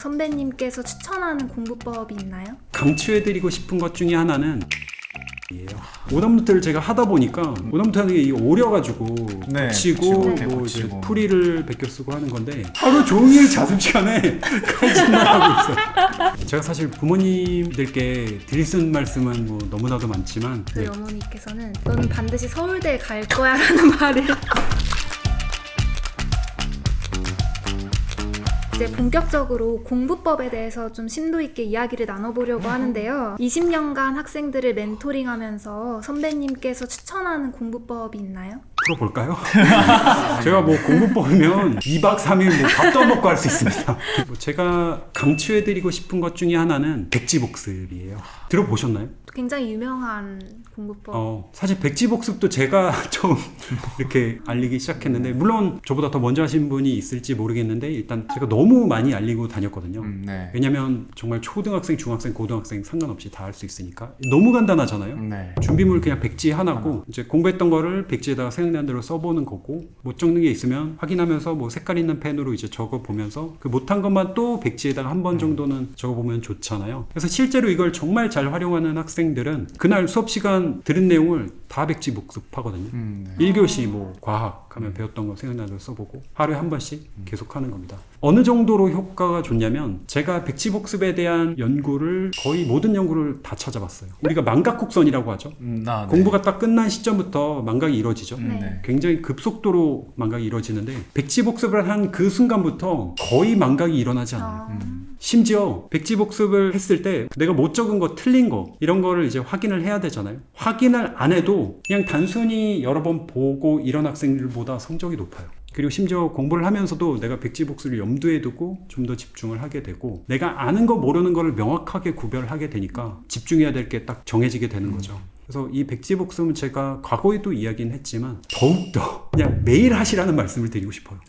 선배님께서 추천하는 공부법이 있나요? 강추해드리고 싶은 것 중에 하나는 오답노트를 제가 하다 보니까 오답노트 하는 게 오려가지고 붙이고 네. 뭐 이제 풀이를 베껴 쓰고 하는 건데 하루 종일 자습 시간에 칼질만 하고 있어요. 제가 사실 부모님들께 드릴 수 있는 말씀은 뭐 너무나도 많지만 저희 어머니께서는 너는 반드시 서울대에 갈 거야 라는 말을 이제 본격적으로 공부법에 대해서 좀 심도 있게 이야기를 나눠보려고 하는데요. 20년간 학생들을 멘토링하면서 선배님께서 추천하는 공부법이 있나요? 풀어볼까요? 제가 뭐 공부법이면 2박 3일 뭐 밥도 안 먹고 할 수 있습니다. 뭐 제가 강추해드리고 싶은 것 중에 하나는 백지복습이에요. 들어보셨나요? 굉장히 유명한 공부법. 사실 백지복습도 제가 처음 이렇게 알리기 시작했는데 물론 저보다 더 먼저 하신 분이 있을지 모르겠는데 일단 제가 너무 많이 알리고 다녔거든요. 네. 왜냐면 정말 초등학생, 중학생, 고등학생 상관없이 다 할 수 있으니까 너무 간단하잖아요. 네. 준비물 그냥 백지 하나고 이제 공부했던 거를 백지에다가 생각나는 대로 써보는 거고 못 적는 게 있으면 확인하면서 뭐 색깔 있는 펜으로 이제 적어보면서 그 못한 것만 또 백지에다가 한 번 정도는 적어보면 좋잖아요. 그래서 실제로 이걸 정말 잘 활용하는 학생들은 그날 수업 시간 들은 내용을 다 백지 복습하거든요. 네. 1교시 뭐 과학 하면 배웠던 거 생각나는 대로 써보고 하루에 한 번씩 계속 하는 겁니다. 어느 정도로 효과가 좋냐면 제가 백지 복습에 대한 연구를 거의 모든 연구를 다 찾아봤어요. 우리가 망각곡선이라고 하죠. 네. 공부가 딱 끝난 시점부터 망각이 이루어지죠. 네. 굉장히 급속도로 망각이 이루어지는데 백지 복습을 한 그 순간부터 거의 망각이 일어나지 않아요. 심지어 백지 복습을 했을 때 내가 못 적은 거 틀린 거 이런 거를 이제 확인을 해야 되잖아요. 확인을 안 해도 그냥 단순히 여러 번 보고 이런 학생들보다 성적이 높아요. 그리고 심지어 공부를 하면서도 내가 백지 복습을 염두에 두고 좀 더 집중을 하게 되고 내가 아는 거 모르는 거를 명확하게 구별하게 되니까 집중해야 될 게 딱 정해지게 되는 거죠. 그래서 이 백지 복습은 제가 과거에도 이야기는 했지만 더욱더 그냥 매일 하시라는 말씀을 드리고 싶어요.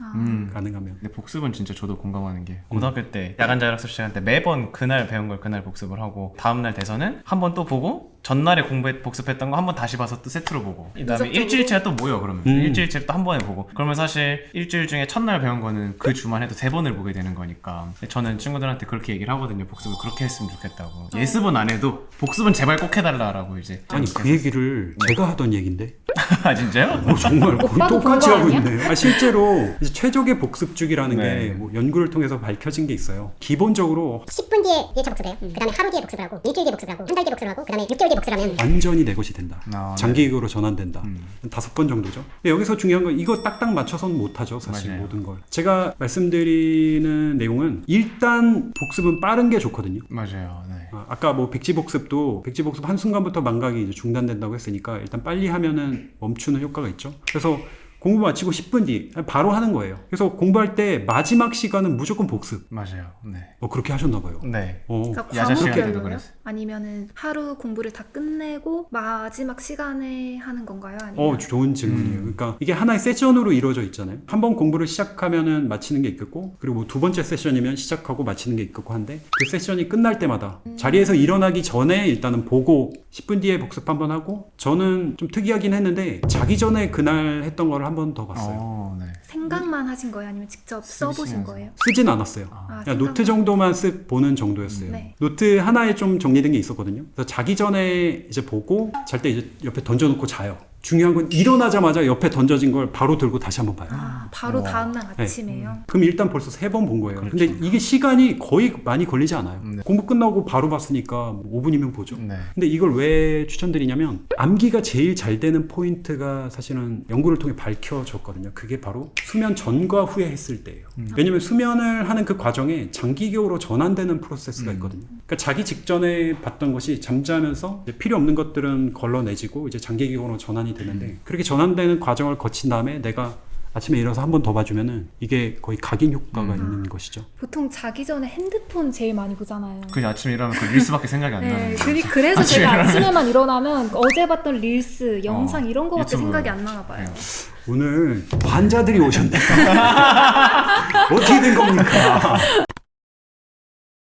가능하면. 근데 복습은 진짜 저도 공감하는 게 고등학교 때 야간 자율학습 시간 때 매번 그날 배운 걸 그날 복습을 하고 다음날 돼서는 한 번 또 보고 전날에 복습했던 거 한 번 다시 봐서 또 세트로 보고 그 다음에 일주일치가 또 모여 그러면 일주일치 또 한 번에 보고 그러면 사실 일주일 중에 첫날 배운 거는 그 주만 해도 3번을 보게 되는 거니까 저는 친구들한테 그렇게 얘기를 하거든요. 복습을 그렇게 했으면 좋겠다고. 예습은 안 해도 복습은 제발 꼭 해달라고 이제. 아니 그 얘기를 제가 하던 얘기인데 아 진짜요? 정말 거의 오빠도 똑같이 본거 하고 아니야? 있네. 실제로 이제 최적의 복습주기라는 네. 게 뭐 연구를 통해서 밝혀진 게 있어요. 기본적으로 10분 뒤에 1차 복습을 해요. 그 다음에 하루 뒤에 복습을 하고 일주일 뒤에 복습을 하고 한 달 뒤에 복습을 하고 그 다음에 6개월 뒤에 복습을 하면 완전히 내 것이 된다. 네. 장기익으로 전환된다. 5번 정도죠. 근데 여기서 중요한 건 이거 딱딱 맞춰서는 못하죠. 사실 맞아요. 모든 걸. 제가 말씀드리는 내용은 일단 복습은 빠른 게 좋거든요. 맞아요. 네. 아까 뭐 백지복습도 백지복습 한순간부터 망각이 이제 중단된다고 했으니까 일단 빨리 하면은 멈추는 효과가 있죠. 그래서 공부 마치고 10분 뒤 바로 하는 거예요. 그래서 공부할 때 마지막 시간은 무조건 복습. 맞아요. 네. 그렇게 하셨나 봐요. 네. 그러니까 야자 시간 때도 과목별로요? 그랬어요. 아니면은 하루 공부를 다 끝내고 마지막 시간에 하는 건가요? 아니면 좋은 질문이에요. 그러니까 이게 하나의 세션으로 이루어져 있잖아요. 한 번 공부를 시작하면은 마치는 게 있겠고, 그리고 뭐 두 번째 세션이면 시작하고 마치는 게 있겠고 한데, 그 세션이 끝날 때마다 자리에서 일어나기 전에 일단은 보고 10분 뒤에 복습 한번 하고, 저는 좀 특이하긴 했는데 자기 전에 그날 했던 거를 한 번 더 봤어요. 네. 생각만 하신 거예요? 아니면 직접 써보신 쓰시면서. 거예요? 쓰진 않았어요. 아, 그냥 노트 생각만. 정도만 쓱 보는 정도였어요. 네. 노트 하나에 좀 정리된 게 있었거든요. 그래서 자기 전에 이제 보고 잘 때 이제 옆에 던져놓고 자요. 중요한 건 일어나자마자 옆에 던져진 걸 바로 들고 다시 한번 봐요. 바로 우와. 다음날 아침에요? 그럼 일단 벌써 3번 본 거예요. 그렇죠. 근데 이게 시간이 거의 많이 걸리지 않아요. 네. 공부 끝나고 바로 봤으니까 5분이면 보죠. 네. 근데 이걸 왜 추천드리냐면 암기가 제일 잘 되는 포인트가 사실은 연구를 통해 밝혀졌거든요. 그게 바로 수면 전과 후에 했을 때예요. 왜냐면 수면을 하는 그 과정에 장기교로 전환되는 프로세스가 있거든요. 그러니까 자기 직전에 봤던 것이 잠자면서 이제 필요 없는 것들은 걸러내지고 이제 장기교로 전환이 되는데 그렇게 전환되는 과정을 거친 다음에 내가 아침에 일어나서 한 번 더 봐주면은 이게 거의 각인 효과가 있는 것이죠. 보통 자기 전에 핸드폰 제일 많이 보잖아요. 그 아침에 일어나면 그 릴스밖에 생각이 안 네, 나는. 그래서 아침에 제가 일어나면. 아침에만 일어나면 어제 봤던 릴스, 영상 이런 거밖에 유튜브. 생각이 안 나나 봐요. 오늘 환자들이 오셨네. 어떻게 된 겁니까?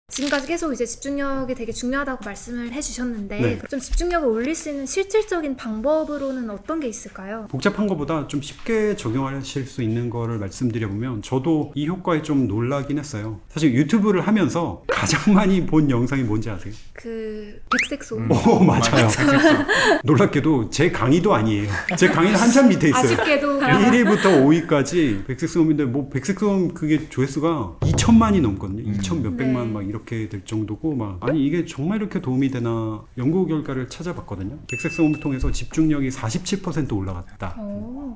지금까지 계속 이제 집중력이 되게 중요하다고 말씀을 해주셨는데 네. 좀 집중력을 올릴 수 있는 실질적인 방법으로는 어떤 게 있을까요? 복잡한 것보다 좀 쉽게 적용하실 수 있는 거를 말씀드려보면 저도 이 효과에 좀 놀라긴 했어요. 사실 유튜브를 하면서 가장 많이 본 영상이 뭔지 아세요? 그 백색 소음. 오, 맞아요. 놀랍게도 제 강의도 아니에요. 제 강의는 한참 밑에 있어요. 아쉽게도 1위부터 5위까지 백색 소음인데 뭐 백색 소음 그게 조회수가 2천만이 넘거든요. 2천 몇백만 네. 막 이렇게 될 정도고 막 아니 이게 정말 이렇게 도움이 되나 연구 결과를 찾아봤거든요. 백색 소음을 통해서 집중력이 47% 올라갔다.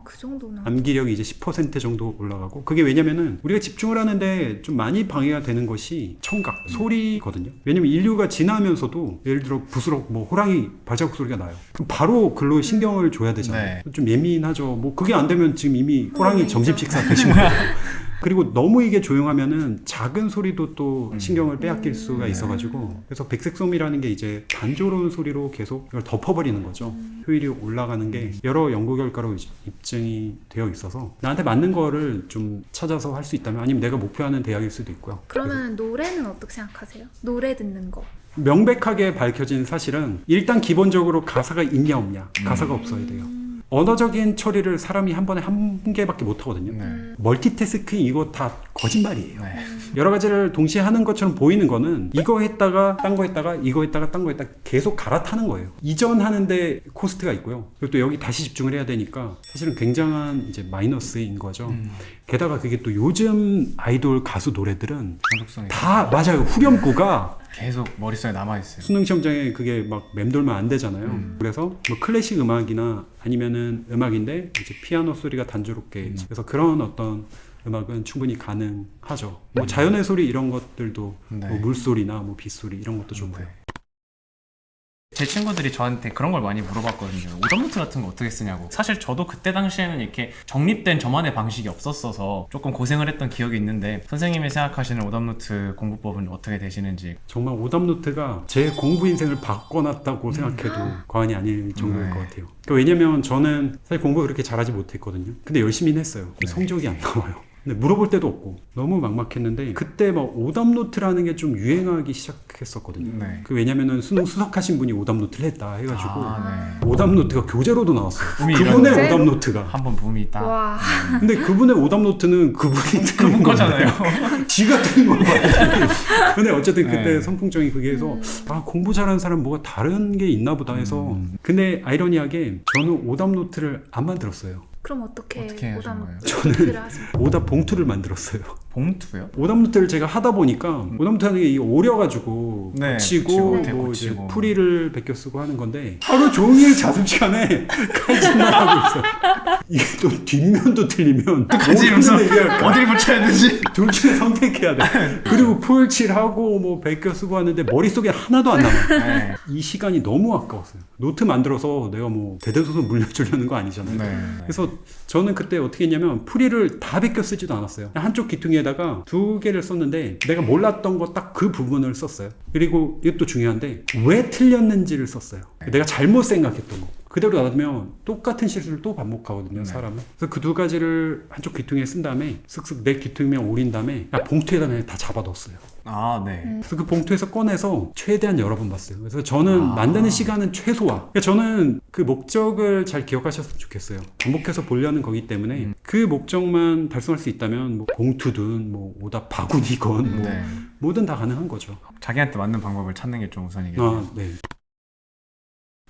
그 정도나. 암기력이 이제 10% 정도 올라가고 그게 왜냐면은 우리가 집중을 하는데 좀 많이 방해가 되는 것이 청각, 소리거든요. 왜냐면 인류가 진화하면서도 예를 들어 부스럭 뭐 호랑이 발자국 소리가 나요. 그럼 바로 글로 신경을 줘야 되잖아요. 좀 예민하죠. 뭐 그게 안 되면 지금 이미 호랑이 점심 식사 되신 거예요. 그리고 너무 이게 조용하면은 작은 소리도 또 신경을 빼앗길 수가 있어가지고 그래서 백색소음이라는 게 이제 단조로운 소리로 계속 이걸 덮어버리는 거죠. 효율이 올라가는 게 여러 연구 결과로 입증이 되어 있어서 나한테 맞는 거를 좀 찾아서 할 수 있다면 아니면 내가 목표하는 대학일 수도 있고요. 그러면 노래는 어떻게 생각하세요? 노래 듣는 거. 명백하게 밝혀진 사실은 일단 기본적으로 가사가 있냐 없냐 가사가 없어야 돼요. 언어적인 처리를 사람이 한 번에 한 개밖에 못 하거든요. 멀티태스킹 이거 다 거짓말이에요. 여러 가지를 동시에 하는 것처럼 보이는 거는 이거 했다가 딴 거 했다가 이거 했다가 딴 거 했다가 계속 갈아타는 거예요. 이전하는데 코스트가 있고요. 그리고 또 여기 다시 집중을 해야 되니까 사실은 굉장한 이제 마이너스인 거죠. 게다가 그게 또 요즘 아이돌 가수 노래들은 중독성이 다 맞아요. 후렴구가 계속 머릿속에 남아있어요. 수능 시험장에 그게 막 맴돌면 안 되잖아요. 그래서 뭐 클래식 음악이나 아니면은 음악인데 이제 피아노 소리가 단조롭게 그래서 그런 어떤 음악은 충분히 가능하죠. 뭐 자연의 소리 이런 것들도 네. 뭐 물소리나 뭐 빗소리 이런 것도 좋고요. 제 친구들이 저한테 그런 걸 많이 물어봤거든요. 오답노트 같은 거 어떻게 쓰냐고. 사실 저도 그때 당시에는 이렇게 정립된 저만의 방식이 없었어서 조금 고생을 했던 기억이 있는데 선생님이 생각하시는 오답노트 공부법은 어떻게 되시는지. 정말 오답노트가 제 공부 인생을 바꿔놨다고 생각해도 과언이 아닐 정도일 것 같아요. 그러니까 왜냐면 저는 사실 공부 그렇게 잘하지 못했거든요. 근데 열심히 했어요. 성적이 안 나와요. 근데 물어볼 데도 없고 너무 막막했는데 그때 막 오답노트라는 게 좀 유행하기 시작했었거든요. 그 왜냐면은 수능 수석하신 분이 오답노트를 했다 해가지고 오답노트가 교재로도 나왔어요. 그분의 교재? 오답노트가. 한번 붐이 있다. 와. 근데 그분의 오답노트는 그분이 그분 거잖아요. 지가 틀린 걸 봐야지. 근데 어쨌든 그때 선풍적인 그게 해서 아 공부 잘하는 사람 뭐가 다른 게 있나 보다 해서 근데 아이러니하게 저는 오답노트를 안 만들었어요. 그럼 어떻게 하신 오답 거예요? 노트를 하세요? 오답 봉투를 만들었어요. 봉투요? 오답노트를 제가 하다 보니까 오답노트하는 게 이게 오려가지고 네, 고치고 붙이고, 뭐 이제 고치고. 풀이를 베껴 쓰고 하는 건데 하루 종일 자습 시간에 칼질만 하고 있어. 이게 또 뒷면도 틀리면 가지면서 이게 어딜 붙여야 되지? 둘 중에 선택해야 돼. 그리고 풀칠하고 뭐 베껴 쓰고 하는데 머릿속에 하나도 안 남아. 네. 이 시간이 너무 아까웠어요. 노트 만들어서 내가 뭐 대대소설 물려주려는 거 아니잖아요. 네. 그래서 저는 그때 어떻게 했냐면 풀이를 다 베껴 쓰지도 않았어요. 한쪽 귀퉁이에다가 2개를 썼는데 내가 몰랐던 거 딱 그 부분을 썼어요. 그리고 이것도 중요한데 왜 틀렸는지를 썼어요. 내가 잘못 생각했던 거. 그대로 놔두면 똑같은 실수를 또 반복하거든요, 사람은. 그래서 그 두 가지를 한쪽 귀퉁이에 쓴 다음에 쓱쓱 내 귀퉁이에 올린 다음에 봉투에다 그냥 다 잡아 넣었어요. 아, 네. 그래서 그 봉투에서 꺼내서 최대한 여러 번 봤어요. 그래서 저는 만드는 시간은 최소화. 그러니까 저는 그 목적을 잘 기억하셨으면 좋겠어요. 반복해서 보려는 거기 때문에 그 목적만 달성할 수 있다면 뭐 봉투든 뭐 오답 바구니건 뭐 네. 뭐든 다 가능한 거죠. 자기한테 맞는 방법을 찾는 게 좀 우선이겠네요. 아, 네.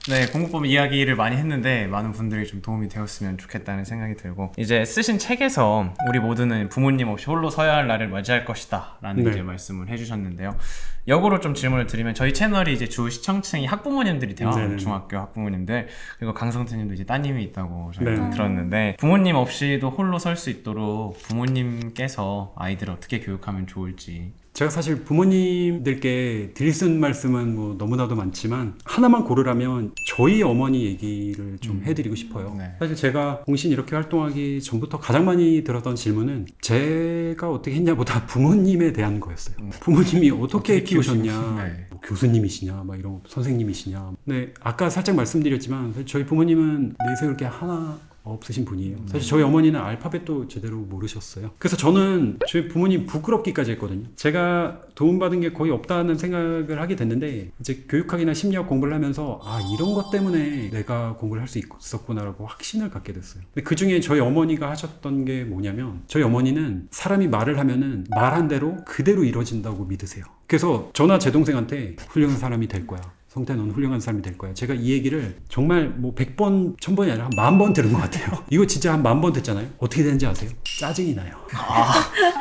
네, 공부법 이야기를 많이 했는데 많은 분들이 좀 도움이 되었으면 좋겠다는 생각이 들고 이제 쓰신 책에서 우리 모두는 부모님 없이 홀로 서야 할 날을 맞이할 것이다 라는 네. 이제 말씀을 해주셨는데요. 역으로 좀 질문을 드리면 저희 채널이 이제 주 시청층이 학부모님들이 돼요. 네네. 중학교 학부모님들 그리고 강성태님도 이제 따님이 있다고 저희가 네. 들었는데 부모님 없이도 홀로 설 수 있도록 부모님께서 아이들을 어떻게 교육하면 좋을지. 제가 사실 부모님들께 드릴 수 있는 말씀은 뭐 너무나도 많지만 하나만 고르라면 저희 어머니 얘기를 좀 해드리고 싶어요. 네. 사실 제가 공신 이렇게 활동하기 전부터 가장 많이 들었던 질문은 제가 어떻게 했냐보다 부모님에 대한 거였어요. 부모님이 어떻게 키우셨냐, 네. 뭐 교수님이시냐, 막 이런 선생님이시냐. 네, 아까 살짝 말씀드렸지만 저희 부모님은 내세울 게 하나 없으신 분이에요. 사실 저희 어머니는 알파벳도 제대로 모르셨어요. 그래서 저는 저희 부모님 부끄럽기까지 했거든요. 제가 도움받은 게 거의 없다는 생각을 하게 됐는데 이제 교육학이나 심리학 공부를 하면서 아 이런 것 때문에 내가 공부를 할 수 있었구나라고 확신을 갖게 됐어요. 근데 그중에 저희 어머니가 하셨던 게 뭐냐면 저희 어머니는 사람이 말을 하면은 말한 대로 그대로 이루어진다고 믿으세요. 그래서 저나 제 동생한테 훌륭한 사람이 될 거야. 성태 넌 훌륭한 사람이 될 거야. 제가 이 얘기를 정말 뭐 100번, 1000번이 아니라 한 10,000번 들은 것 같아요. 이거 진짜 한 10,000번 됐잖아요. 어떻게 되는지 아세요? 짜증이 나요.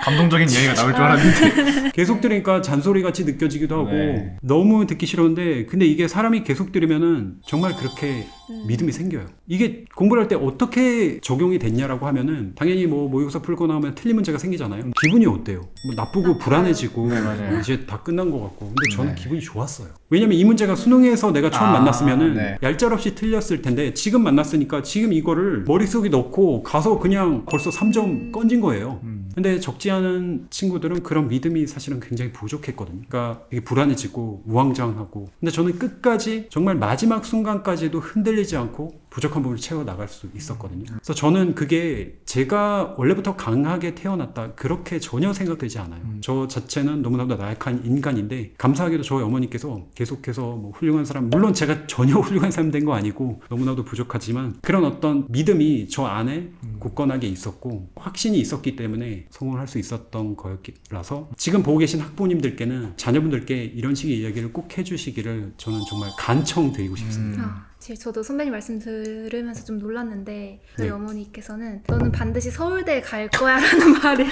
감동적인 얘기가 나올 줄 알았는데. 계속 들으니까 잔소리같이 느껴지기도 하고 네. 너무 듣기 싫었는데 근데 이게 사람이 계속 들으면은 정말 그렇게 믿음이 생겨요. 이게 공부를 할 때 어떻게 적용이 됐냐라고 하면은 당연히 뭐 모의고사 풀고 나오면 틀린 문제가 생기잖아요. 기분이 어때요? 뭐 나쁘고 불안해지고 네, 맞아요. 이제 다 끝난 것 같고 근데 저는 네. 기분이 좋았어요. 왜냐면 이 문제가 수능에서 내가 처음 만났으면은 네. 얄짤없이 틀렸을 텐데 지금 만났으니까 지금 이거를 머릿속에 넣고 가서 그냥 벌써 3점 건진 거예요. 근데 적지 않은 친구들은 그런 믿음이 사실은 굉장히 부족했거든요. 그러니까 이게 불안해지고 우왕좌왕하고 근데 저는 끝까지 정말 마지막 순간까지도 흔들리지 않고 부족한 부분을 채워 나갈 수 있었거든요. 그래서 저는 그게 제가 원래부터 강하게 태어났다 그렇게 전혀 생각되지 않아요. 저 자체는 너무나도 나약한 인간인데 감사하게도 저희 어머니께서 계속해서 뭐 훌륭한 사람 물론 제가 전혀 훌륭한 사람 된 거 아니고 너무나도 부족하지만 그런 어떤 믿음이 저 안에 굳건하게 있었고 확신이 있었기 때문에 성공을 할 수 있었던 거였라서 지금 보고 계신 학부모님들께는 자녀분들께 이런 식의 이야기를 꼭 해주시기를 저는 정말 간청드리고 싶습니다. 저도 선배님 말씀 들으면서 좀 놀랐는데 저희 네. 어머니께서는 너는 반드시 서울대에 갈 거야 라는 말을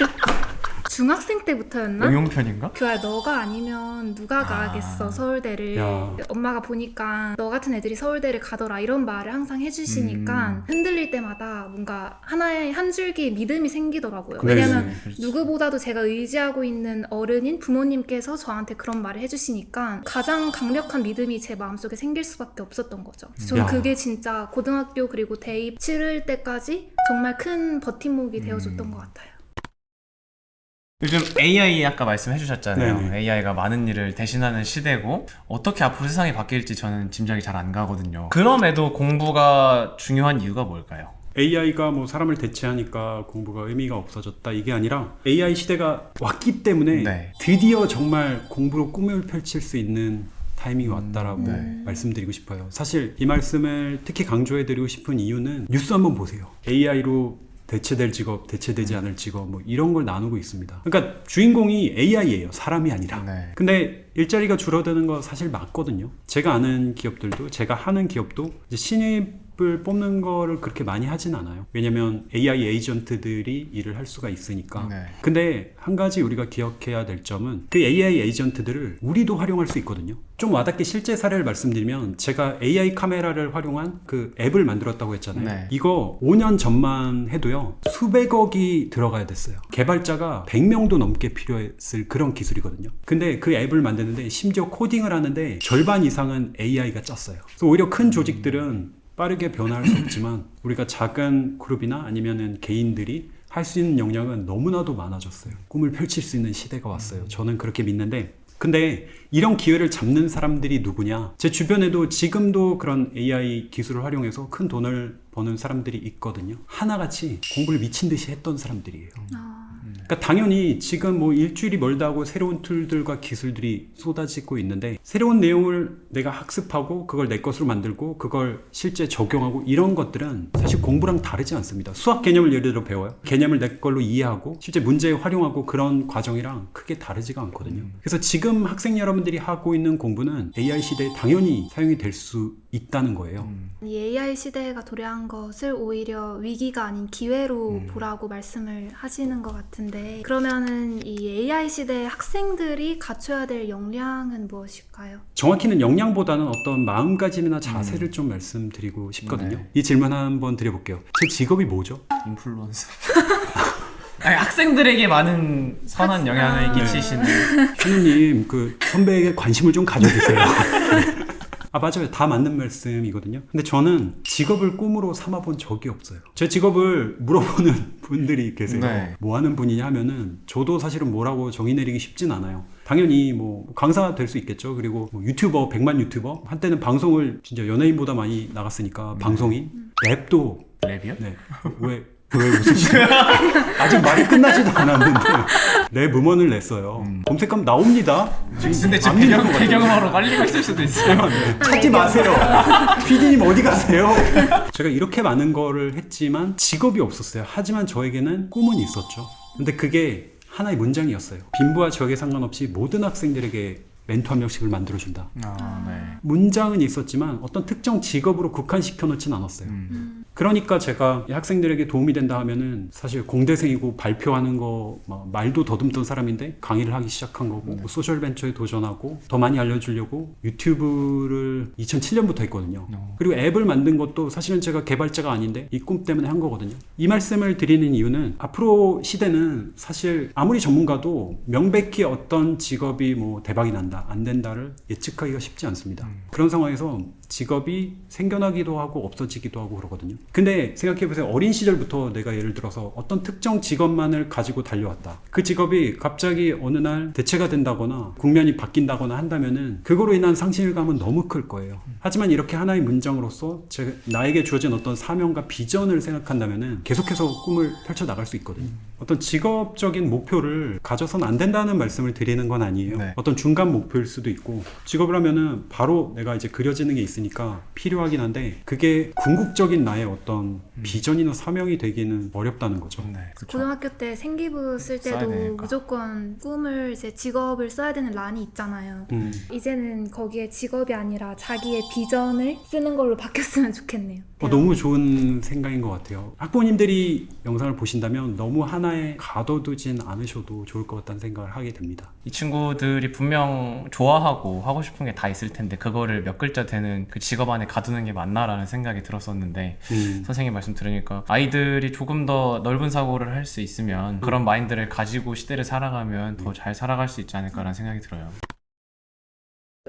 중학생 때부터였나? 응용편인가? 교야 너가 아니면 누가 가겠어 서울대를. 야. 엄마가 보니까 너 같은 애들이 서울대를 가더라 이런 말을 항상 해주시니까 흔들릴 때마다 뭔가 하나의 한 줄기 믿음이 생기더라고요. 네, 왜냐면 네, 그렇죠. 누구보다도 제가 의지하고 있는 어른인 부모님께서 저한테 그런 말을 해주시니까 가장 강력한 믿음이 제 마음속에 생길 수밖에 없었던 거죠. 그래서 저는 야. 그게 진짜 고등학교 그리고 대입 치를 때까지 정말 큰 버팀목이 되어줬던 것 같아요. 요즘 AI 아까 말씀해 주셨잖아요. 네네. AI가 많은 일을 대신하는 시대고 어떻게 앞으로 세상이 바뀔지 저는 짐작이 잘 안 가거든요. 그럼에도 공부가 중요한 이유가 뭘까요? AI가 뭐 사람을 대체하니까 공부가 의미가 없어졌다 이게 아니라 AI 시대가 왔기 때문에 네. 드디어 정말 공부로 꿈을 펼칠 수 있는 타이밍이 왔다라고 네. 말씀드리고 싶어요. 사실 이 말씀을 특히 강조해드리고 싶은 이유는 뉴스 한번 보세요. AI로 대체될 직업, 대체되지 않을 직업 뭐 이런 걸 나누고 있습니다. 그러니까 주인공이 AI예요. 사람이 아니라. 네. 근데 일자리가 줄어드는 거 사실 맞거든요. 제가 아는 기업들도 제가 하는 기업도 이제 신입을 뽑는 거를 그렇게 많이 하진 않아요. 왜냐면 AI 에이전트들이 일을 할 수가 있으니까. 네. 근데 한 가지 우리가 기억해야 될 점은 그 AI 에이전트들을 우리도 활용할 수 있거든요. 좀 와닿게 실제 사례를 말씀드리면 제가 AI 카메라를 활용한 그 앱을 만들었다고 했잖아요. 네. 이거 5년 전만 해도요 수백억이 들어가야 됐어요. 개발자가 100명도 넘게 필요했을 그런 기술이거든요. 근데 그 앱을 만드는데 심지어 코딩을 하는데 절반 이상은 AI가 짰어요. 그래서 오히려 큰 조직들은 빠르게 변화할 수 없지만 우리가 작은 그룹이나 아니면은 개인들이 할 수 있는 역량은 너무나도 많아졌어요. 꿈을 펼칠 수 있는 시대가 왔어요. 저는 그렇게 믿는데 근데 이런 기회를 잡는 사람들이 누구냐? 제 주변에도 지금도 그런 AI 기술을 활용해서 큰 돈을 버는 사람들이 있거든요. 하나같이 공부를 미친 듯이 했던 사람들이에요. 그러니까 당연히 지금 뭐 일주일이 멀다 하고 새로운 툴들과 기술들이 쏟아지고 있는데 새로운 내용을 내가 학습하고 그걸 내 것으로 만들고 그걸 실제 적용하고 이런 것들은 사실 공부랑 다르지 않습니다. 수학 개념을 예를 들어 배워요. 개념을 내 걸로 이해하고 실제 문제에 활용하고 그런 과정이랑 크게 다르지가 않거든요. 그래서 지금 학생 여러분들이 하고 있는 공부는 AI 시대에 당연히 사용이 될 수 있다는 거예요. 이 AI 시대가 도래한 것을 오히려 위기가 아닌 기회로 보라고 말씀을 하시는 것 같은데 그러면은 이 AI 시대의 학생들이 갖춰야 될 역량은 무엇일까요? 정확히는 역량보다는 어떤 마음가짐이나 자세를 좀 말씀드리고 싶거든요. 네. 이 질문 한번 드려볼게요. 제 직업이 뭐죠? 인플루언서. 아니, 학생들에게 많은 선한 영향을 끼치시는. 슈누님 그 선배에게 관심을 좀 가져주세요. 아 맞아요. 다 맞는 말씀이거든요. 근데 저는 직업을 꿈으로 삼아본 적이 없어요. 제 직업을 물어보는 분들이 계세요. 네. 뭐 하는 분이냐 하면은 저도 사실은 뭐라고 정의 내리기 쉽진 않아요. 당연히 뭐 강사가 될 수 있겠죠. 그리고 뭐 유튜버, 100만 유튜버 한때는 방송을 진짜 연예인보다 많이 나갔으니까 방송인, 랩도 랩이요? 네. 왜 웃으시죠? 아직 말이 끝나지도 않았는데 랩 음원을 냈어요. 검색하면 나옵니다. 근데 제 안 믿을 것 같아요. 배경음악으로 깔리고 있을 수도 있어요. 네. 찾지 마세요. PD님 어디 가세요? 제가 이렇게 많은 거를 했지만 직업이 없었어요. 하지만 저에게는 꿈은 있었죠. 근데 그게 하나의 문장이었어요. 빈부와 지역에 상관없이 모든 학생들에게 멘토 한 명씩을 만들어준다. 네. 문장은 있었지만 어떤 특정 직업으로 국한시켜 놓진 않았어요. 그러니까 제가 이 학생들에게 도움이 된다 하면은 사실 공대생이고 발표하는 거 말도 더듬던 사람인데 강의를 하기 시작한 거고 뭐 소셜벤처에 도전하고 더 많이 알려주려고 유튜브를 2007년부터 했거든요. 그리고 앱을 만든 것도 사실은 제가 개발자가 아닌데 이 꿈 때문에 한 거거든요. 이 말씀을 드리는 이유는 앞으로 시대는 사실 아무리 전문가도 명백히 어떤 직업이 뭐 대박이 난다 안 된다를 예측하기가 쉽지 않습니다. 그런 상황에서 직업이 생겨나기도 하고 없어지기도 하고 그러거든요. 근데 생각해보세요. 어린 시절부터 내가 예를 들어서 어떤 특정 직업만을 가지고 달려왔다. 그 직업이 갑자기 어느 날 대체가 된다거나 국면이 바뀐다거나 한다면은 그거로 인한 상실감은 너무 클 거예요. 하지만 이렇게 하나의 문장으로서 나에게 주어진 어떤 사명과 비전을 생각한다면은 계속해서 꿈을 펼쳐나갈 수 있거든요. 어떤 직업적인 목표를 가져서는 안 된다는 말씀을 드리는 건 아니에요. 네. 어떤 중간 목표일 수도 있고 직업을 하면은 바로 내가 이제 그려지는 게 있으니까 필요하긴 한데 그게 궁극적인 나의 어떤 비전이나 사명이 되기는 어렵다는 거죠. 네. 그쵸. 고등학교 때 생기부 쓸 써야 때도 되니까. 무조건 꿈을 이제 직업을 써야 되는 란이 있잖아요. 이제는 거기에 직업이 아니라 자기의 비전을 쓰는 걸로 바뀌었으면 좋겠네요. 너무 좋은 생각인 것 같아요. 학부모님들이 영상을 보신다면 너무 하나에 가둬두진 않으셔도 좋을 것 같다는 생각을 하게 됩니다. 이 친구들이 분명 좋아하고 하고 싶은 게 다 있을 텐데 그거를 몇 글자 되는 그 직업 안에 가두는 게 맞나라는 생각이 들었었는데 선생님 말씀 들으니까 아이들이 조금 더 넓은 사고를 할 수 있으면 그런 마인드를 가지고 시대를 살아가면 더 잘 살아갈 수 있지 않을까라는 생각이 들어요.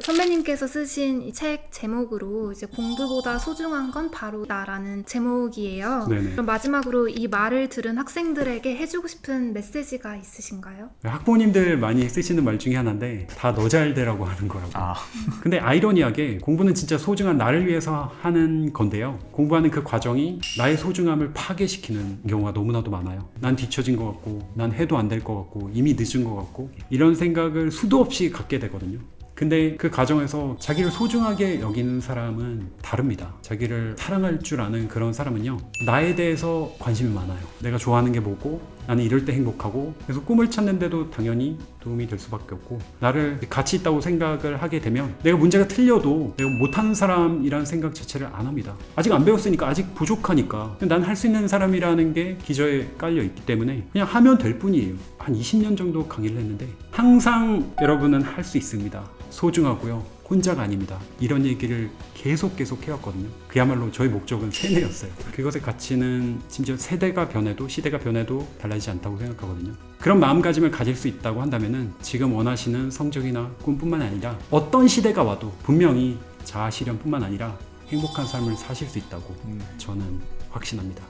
선배님께서 쓰신 이 책 제목으로 이제 공부보다 소중한 건 바로 나라는 제목이에요. 네네. 그럼 마지막으로 이 말을 들은 학생들에게 해주고 싶은 메시지가 있으신가요? 학부모님들 많이 쓰시는 말 중에 하나인데 다 너 잘 되라고 하는 거라고. 아, 근데 아이러니하게 공부는 진짜 소중한 나를 위해서 하는 건데요. 공부하는 그 과정이 나의 소중함을 파괴시키는 경우가 너무나도 많아요. 난 뒤처진 것 같고 난 해도 안 될 것 같고 이미 늦은 것 같고 이런 생각을 수도 없이 갖게 되거든요. 근데 그 과정에서 자기를 소중하게 여기는 사람은 다릅니다. 자기를 사랑할 줄 아는 그런 사람은요, 나에 대해서 관심이 많아요. 내가 좋아하는 게 뭐고 나는 이럴 때 행복하고, 그래서 꿈을 찾는데도 당연히 도움이 될 수밖에 없고, 나를 가치 있다고 생각을 하게 되면 내가 문제가 틀려도 내가 못하는 사람이라는 생각 자체를 안 합니다. 아직 안 배웠으니까, 아직 부족하니까, 난 할 수 있는 사람이라는 게 기저에 깔려 있기 때문에 그냥 하면 될 뿐이에요. 한 20년 정도 강의를 했는데 항상 여러분은 할 수 있습니다. 소중하고요, 혼자가 아닙니다. 이런 얘기를 계속 해왔거든요. 그야말로 저의 목적은 세뇌였어요. 그것의 가치는 심지어 세대가 변해도, 시대가 변해도 달라지지 않다고 생각하거든요. 그런 마음가짐을 가질 수 있다고 한다면은 지금 원하시는 성적이나 꿈뿐만 아니라 어떤 시대가 와도 분명히 자아 실현뿐만 아니라 행복한 삶을 사실 수 있다고 저는 확신합니다.